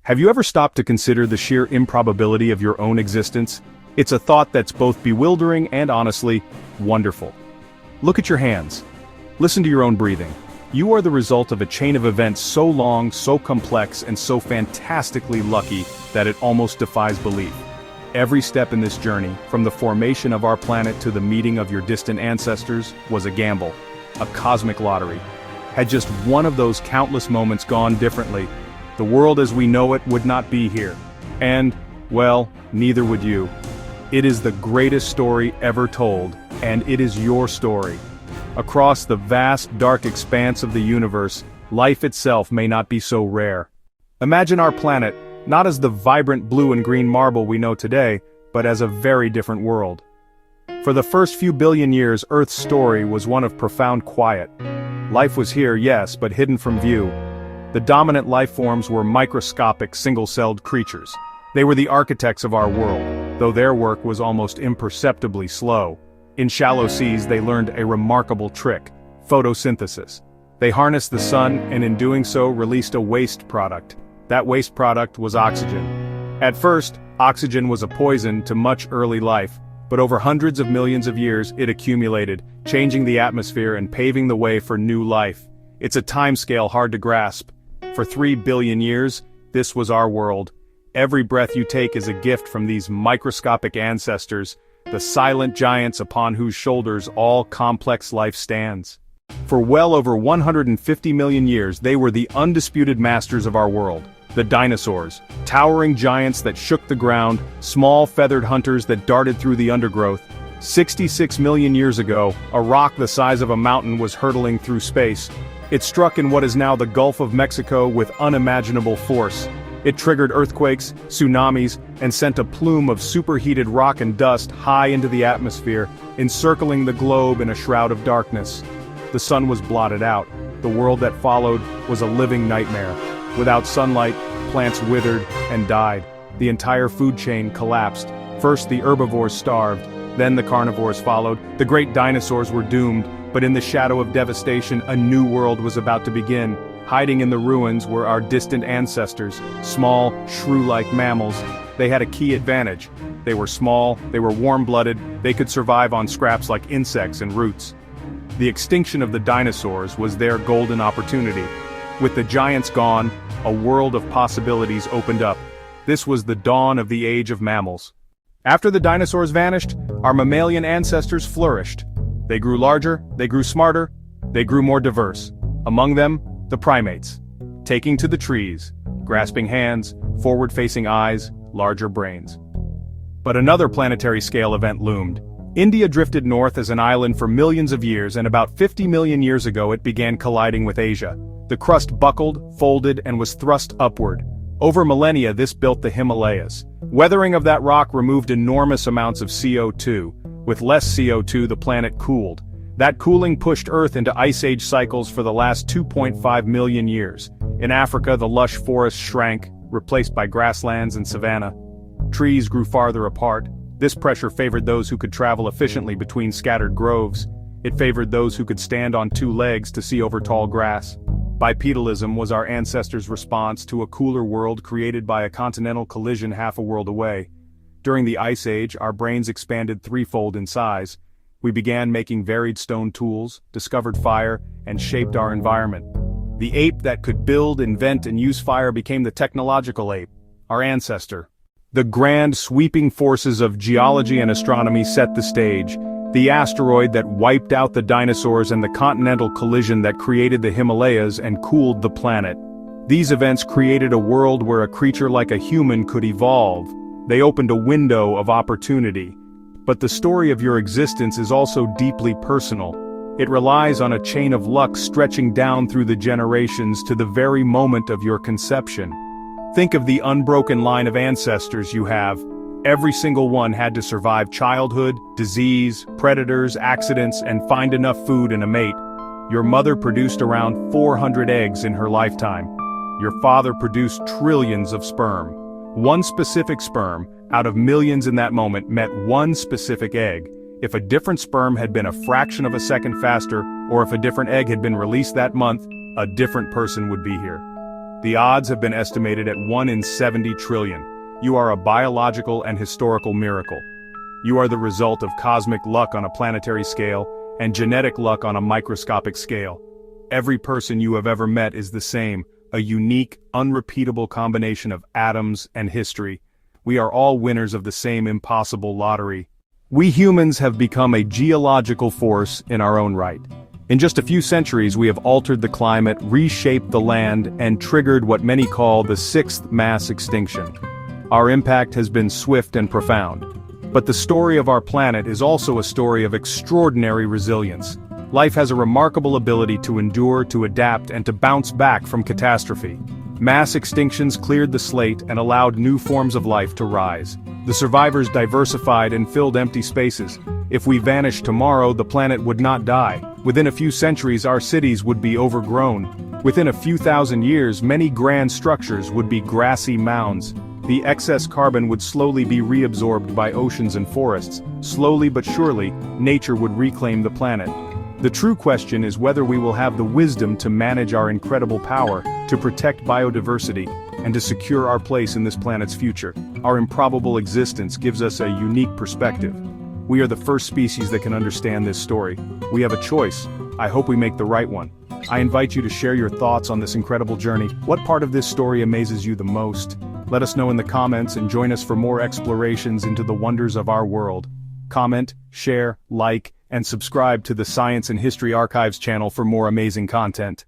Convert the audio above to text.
Have you ever stopped to consider the sheer improbability of your own existence? It's a thought that's both bewildering and honestly, wonderful. Look at your hands. Listen to your own breathing. You are the result of a chain of events so long, so complex, and so fantastically lucky that it almost defies belief. Every step in this journey, from the formation of our planet to the meeting of your distant ancestors, was a gamble, a cosmic lottery. Had just one of those countless moments gone differently, the world as we know it would not be here. And, well, neither would you. It is the greatest story ever told, and it is your story. Across the vast, dark expanse of the universe, life itself may not be so rare. Imagine our planet, not as the vibrant blue and green marble we know today, but as a very different world. For the first few billion years, Earth's story was one of profound quiet. Life was here, yes, but hidden from view. The dominant life forms were microscopic, single-celled creatures. They were the architects of our world, though their work was almost imperceptibly slow. In shallow seas they learned a remarkable trick: photosynthesis. They harnessed the sun and in doing so released a waste product. That waste product was oxygen. At first, oxygen was a poison to much early life, but over hundreds of millions of years it accumulated, changing the atmosphere and paving the way for new life. It's a timescale hard to grasp. For 3 billion years, this was our world. Every breath you take is a gift from these microscopic ancestors, the silent giants upon whose shoulders all complex life stands. For well over 150 million years they were the undisputed masters of our world. The dinosaurs, towering giants that shook the ground, small feathered hunters that darted through the undergrowth. 66 million years ago, a rock the size of a mountain was hurtling through space. It struck in what is now the Gulf of Mexico with unimaginable force. It triggered earthquakes, tsunamis, and sent a plume of superheated rock and dust high into the atmosphere, encircling the globe in a shroud of darkness. The sun was blotted out. The world that followed was a living nightmare. Without sunlight, plants withered and died. The entire food chain collapsed. First the herbivores starved, then the carnivores followed. The great dinosaurs were doomed, but in the shadow of devastation, a new world was about to begin. Hiding in the ruins were our distant ancestors, small, shrew-like mammals. They had a key advantage. They were small, they were warm-blooded, they could survive on scraps like insects and roots. The extinction of the dinosaurs was their golden opportunity. With the giants gone, a world of possibilities opened up. This was the dawn of the age of mammals. After the dinosaurs vanished, our mammalian ancestors flourished. They grew larger, they grew smarter, they grew more diverse. Among them, the primates. Taking to the trees, grasping hands, forward-facing eyes, larger brains. But another planetary scale event loomed. India drifted north as an island for millions of years, and about 50 million years ago it began colliding with Asia. The crust buckled, folded, and was thrust upward. Over millennia this built the Himalayas. Weathering of that rock removed enormous amounts of CO2. With less CO2 the planet cooled. That cooling pushed Earth into ice age cycles for the last 2.5 million years. In Africa the lush forests shrank, replaced by grasslands and savanna. Trees grew farther apart. This pressure favored those who could travel efficiently between scattered groves. It favored those who could stand on 2 legs to see over tall grass. Bipedalism was our ancestors' response to a cooler world created by a continental collision half a world away. During the Ice Age, our brains expanded threefold in size. We began making varied stone tools, discovered fire, and shaped our environment. The ape that could build, invent, and use fire became the technological ape, our ancestor. The grand, sweeping forces of geology and astronomy set the stage. The asteroid that wiped out the dinosaurs and the continental collision that created the Himalayas and cooled the planet. These events created a world where a creature like a human could evolve. They opened a window of opportunity. But the story of your existence is also deeply personal. It relies on a chain of luck stretching down through the generations to the very moment of your conception. Think of the unbroken line of ancestors you have. Every single one had to survive childhood, disease, predators, accidents, and find enough food and a mate. Your mother produced around 400 eggs in her lifetime. Your father produced trillions of sperm. One specific sperm, out of millions in that moment, met one specific egg. If a different sperm had been a fraction of a second faster, or if a different egg had been released that month, a different person would be here. The odds have been estimated at 1 in 70 trillion. You are a biological and historical miracle. You are the result of cosmic luck on a planetary scale, and genetic luck on a microscopic scale. Every person you have ever met is the same, a unique, unrepeatable combination of atoms and history. We are all winners of the same impossible lottery. We humans have become a geological force in our own right. In just a few centuries we have altered the climate, reshaped the land, and triggered what many call the sixth mass extinction. Our impact has been swift and profound. But the story of our planet is also a story of extraordinary resilience. Life has a remarkable ability to endure, to adapt, and to bounce back from catastrophe. Mass extinctions cleared the slate and allowed new forms of life to rise. The survivors diversified and filled empty spaces. If we vanished tomorrow, the planet would not die. Within a few centuries, our cities would be overgrown. Within a few thousand years, many grand structures would be grassy mounds. The excess carbon would slowly be reabsorbed by oceans and forests. Slowly but surely, nature would reclaim the planet. The true question is whether we will have the wisdom to manage our incredible power, to protect biodiversity, and to secure our place in this planet's future. Our improbable existence gives us a unique perspective. We are the first species that can understand this story. We have a choice. I hope we make the right one. I invite you to share your thoughts on this incredible journey. What part of this story amazes you the most? Let us know in the comments and join us for more explorations into the wonders of our world. Comment, share, like, and subscribe to the Science and History Archives channel for more amazing content.